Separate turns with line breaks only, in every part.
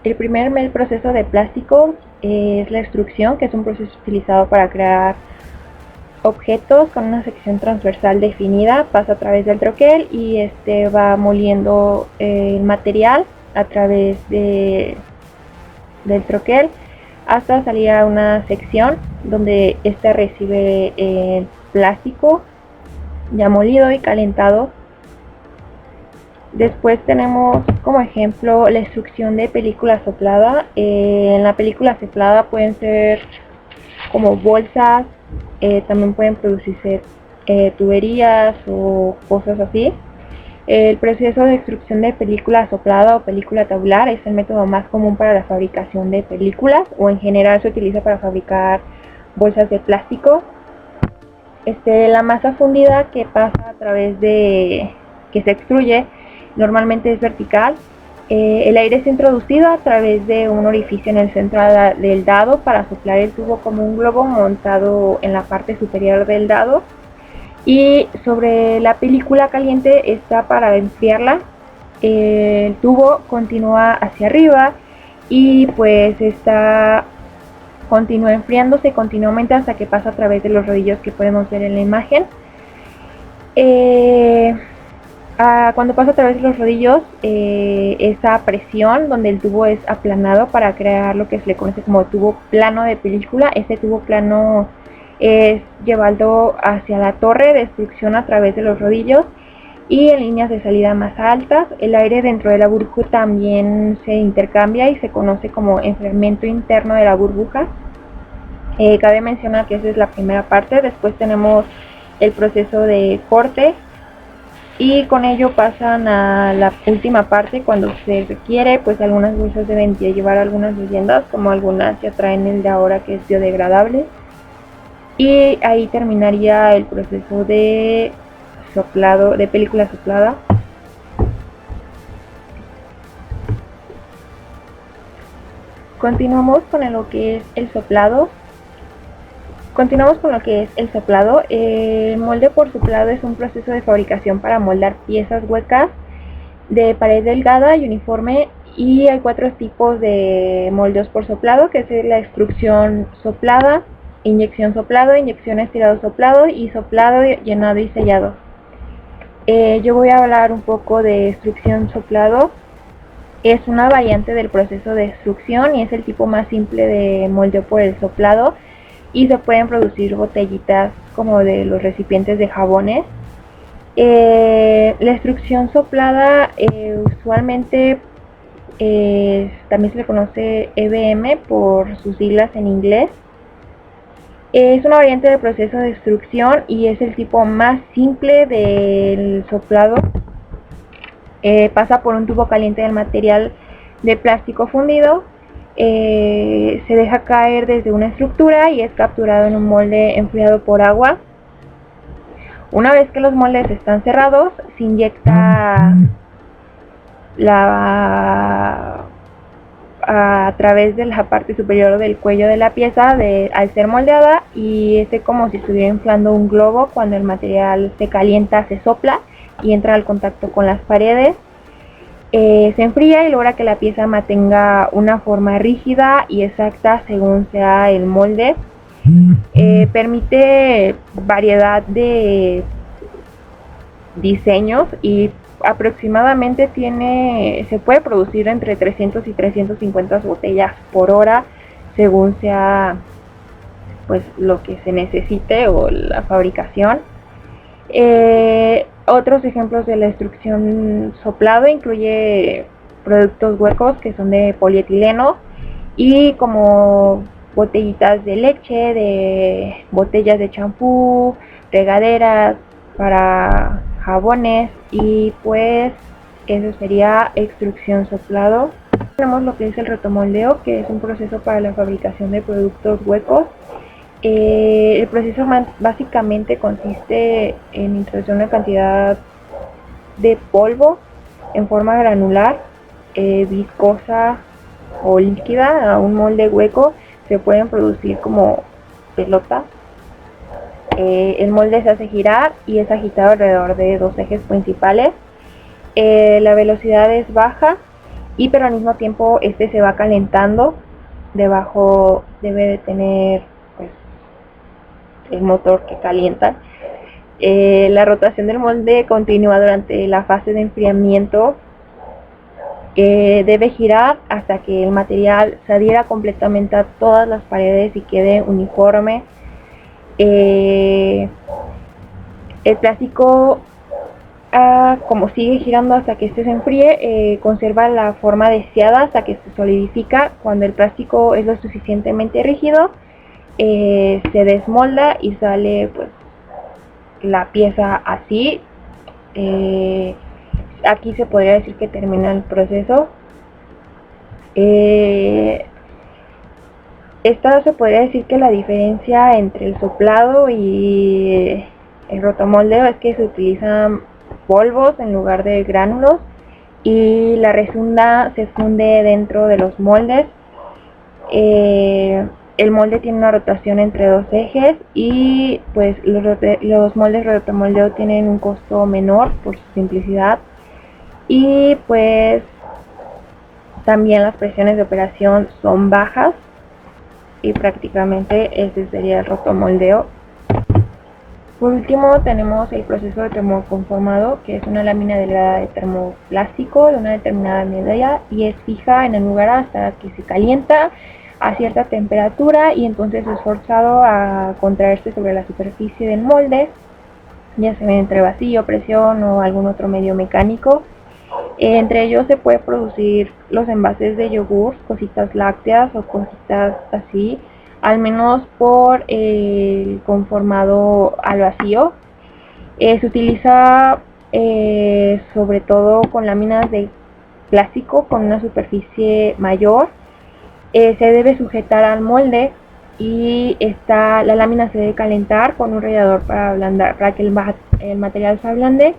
El primer proceso de plástico es la extrusión, que es un proceso utilizado para crear objetos con una sección transversal definida. Pasa a través del troquel y este va moliendo el material a través del troquel hasta salir a una sección donde este recibe el plástico ya molido y calentado. Después tenemos como ejemplo la extrusión de película soplada. En la película soplada pueden ser como bolsas, también pueden producirse tuberías o cosas así. El proceso de extrusión de película soplada o película tabular es el método más común para la fabricación de películas, o en general se utiliza para fabricar bolsas de plástico. La masa fundida que pasa a través de que se extruye normalmente es vertical. El aire es introducido a través de un orificio en el centro del dado para soplar el tubo como un globo montado en la parte superior del dado, y sobre la película caliente está para enfriarla. El tubo continúa hacia arriba y pues continúa enfriándose continuamente hasta que pasa a través de los rodillos que podemos ver en la imagen. Cuando pasa a través de los rodillos, esa presión donde el tubo es aplanado para crear lo que se le conoce como tubo plano de película. Ese tubo plano es llevado hacia la torre de extrusión a través de los rodillos y en líneas de salida más altas. El aire dentro de la burbuja también se intercambia y se conoce como enfriamiento interno de la burbuja. Cabe mencionar que esa es la primera parte. Después tenemos el proceso de corte, y con ello pasan a la última parte cuando se requiere. Pues algunas bolsas deben llevar algunas leyendas, como algunas ya traen el de ahora que es biodegradable, y ahí terminaría el proceso de soplado, de película soplada. Continuamos con lo que es el soplado. El molde por soplado es un proceso de fabricación para moldar piezas huecas de pared delgada y uniforme, y hay 4 tipos de moldeos por soplado, que es la extrusión soplada, inyección soplado, inyección estirado soplado y soplado, llenado y sellado. Yo voy a hablar un poco de extrusión soplado. Es una variante del proceso de extrusión y es el tipo más simple de moldeo por el soplado, y se pueden producir botellitas como de los recipientes de jabones. La extrusión soplada usualmente también se le conoce EBM por sus siglas en inglés. Es una variante del proceso de extrusión y es el tipo más simple del soplado. Pasa por un tubo caliente del material de plástico fundido. Se deja caer desde una estructura y es capturado en un molde enfriado por agua. Una vez que los moldes están cerrados, se inyecta a través de la parte superior del cuello de la pieza al ser moldeada, y como si estuviera inflando un globo. Cuando el material se calienta, se sopla y entra al contacto con las paredes. Se enfría y logra que la pieza mantenga una forma rígida y exacta según sea el molde. Permite variedad de diseños y aproximadamente se puede producir entre 300 y 350 botellas por hora según sea pues lo que se necesite o la fabricación. Otros ejemplos de la extrusión soplado incluye productos huecos que son de polietileno, y como botellitas de leche, de botellas de champú, regaderas para jabones, y pues eso sería extrusión soplado. Tenemos lo que es el rotomoldeo, que es un proceso para la fabricación de productos huecos. El proceso básicamente consiste en introducir una cantidad de polvo en forma granular, viscosa o líquida a un molde hueco. Se pueden producir como pelotas. El molde se hace girar y es agitado alrededor de 2 ejes principales. La velocidad es baja y pero al mismo tiempo este se va calentando. Debajo debe de tener pues el motor que calienta. La rotación del molde continúa durante la fase de enfriamiento. Debe girar hasta que el material se adhiera completamente a todas las paredes y quede uniforme. El plástico, como sigue girando hasta que este se enfríe, conserva la forma deseada hasta que se solidifica. Cuando el plástico es lo suficientemente rígido, se desmolda y sale pues la pieza así. Aquí se podría decir que termina el proceso. Esta se podría decir que la diferencia entre el soplado y el rotomoldeo es que se utilizan polvos en lugar de gránulos y la resunda se funde dentro de los moldes. El molde tiene una rotación entre dos ejes y pues los moldes rotomoldeo tienen un costo menor por su simplicidad y pues también las presiones de operación son bajas y prácticamente ese sería el rotomoldeo. Por último tenemos el proceso de termoconformado, que es una lámina delgada de termoplástico de una determinada medida y es fija en el lugar hasta que se calienta a cierta temperatura y entonces es forzado a contraerse sobre la superficie del molde, ya sea entre vacío, presión o algún otro medio mecánico. Entre ellos se puede producir los envases de yogur, cositas lácteas o cositas así, al menos por el conformado al vacío. Se utiliza sobre todo con láminas de plástico con una superficie mayor. Se debe sujetar al molde y la lámina se debe calentar con un rallador para que el material se ablande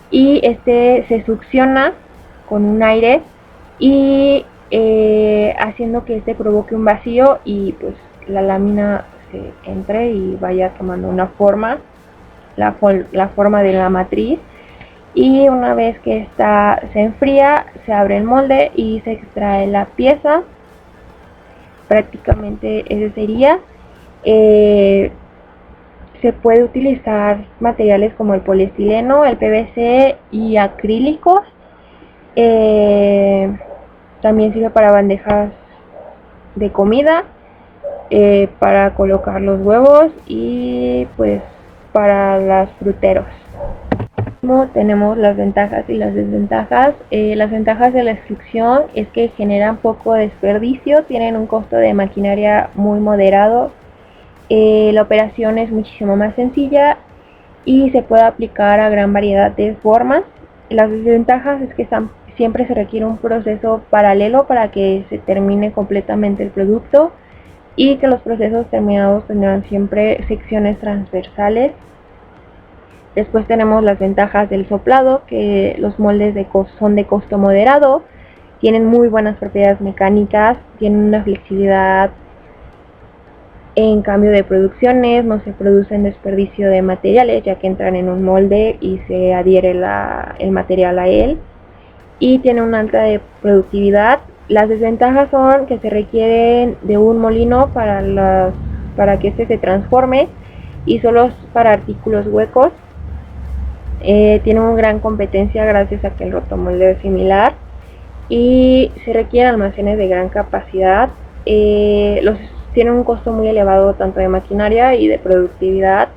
y este se succiona con un aire y haciendo que este provoque un vacío y pues la lámina se entre y vaya tomando una forma, la forma de la matriz. Y una vez que esta se enfría, se abre el molde y se extrae la pieza. Prácticamente ese sería. Se puede utilizar materiales como el poliestireno, el PVC y acrílicos. También sirve para bandejas de comida, para colocar los huevos y pues para los fruteros. Tenemos las ventajas y las desventajas. Las ventajas de la extrusión es que generan poco desperdicio, tienen un costo de maquinaria muy moderado. La operación es muchísimo más sencilla y se puede aplicar a gran variedad de formas. Las desventajas es que siempre se requiere un proceso paralelo para que se termine completamente el producto y que los procesos terminados tendrán siempre secciones transversales. Después tenemos las ventajas del soplado, que los moldes son de costo moderado, tienen muy buenas propiedades mecánicas, tienen una flexibilidad en cambio de producciones, no se producen desperdicio de materiales ya que entran en un molde y se adhiere el material a él y tiene una alta de productividad. Las desventajas son que se requieren de un molino para que este se transforme y solo para artículos huecos. Tiene una gran competencia gracias a que el rotomoldeo es similar y se requieren almacenes de gran capacidad. Tiene un costo muy elevado tanto de maquinaria y de productividad.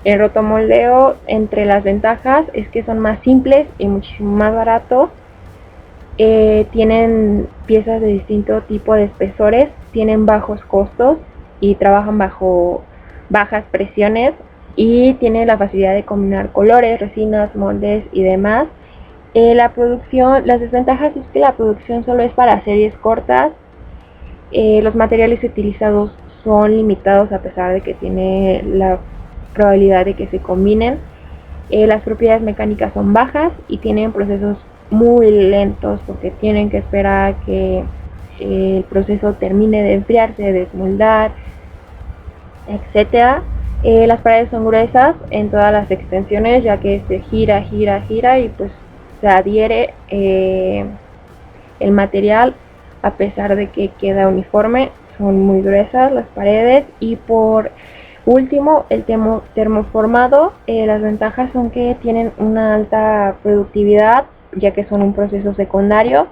El rotomoldeo, entre las ventajas, es que son más simples y muchísimo más baratos. Tienen piezas de distinto tipo de espesores, tienen bajos costos y trabajan bajo bajas presiones y tiene la facilidad de combinar colores, resinas, moldes y demás. Las desventajas es que la producción solo es para series cortas. Los materiales utilizados son limitados a pesar de que tiene la probabilidad de que se combinen. Las propiedades mecánicas son bajas y tienen procesos muy lentos porque tienen que esperar a que el proceso termine de enfriarse, de desmoldar, etcétera. Las paredes son gruesas en todas las extensiones ya que se gira y pues se adhiere el material, a pesar de que queda uniforme, son muy gruesas las paredes. Y por último, el termoformado, las ventajas son que tienen una alta productividad, ya que son un proceso secundario.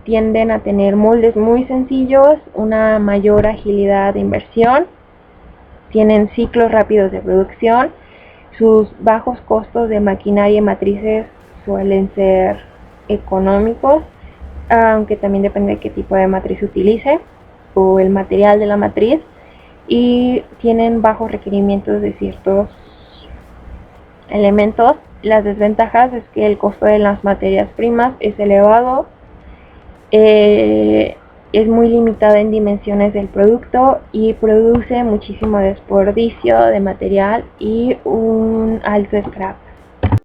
Tienden a tener moldes muy sencillos, una mayor agilidad de inversión, tienen ciclos rápidos de producción, sus bajos costos de maquinaria y matrices suelen ser económicos, aunque también depende de qué tipo de matriz se utilice o el material de la matriz, y tienen bajos requerimientos de ciertos elementos. Las desventajas es que el costo de las materias primas es elevado, es muy limitada en dimensiones del producto y produce muchísimo desperdicio de material y un alto scrap.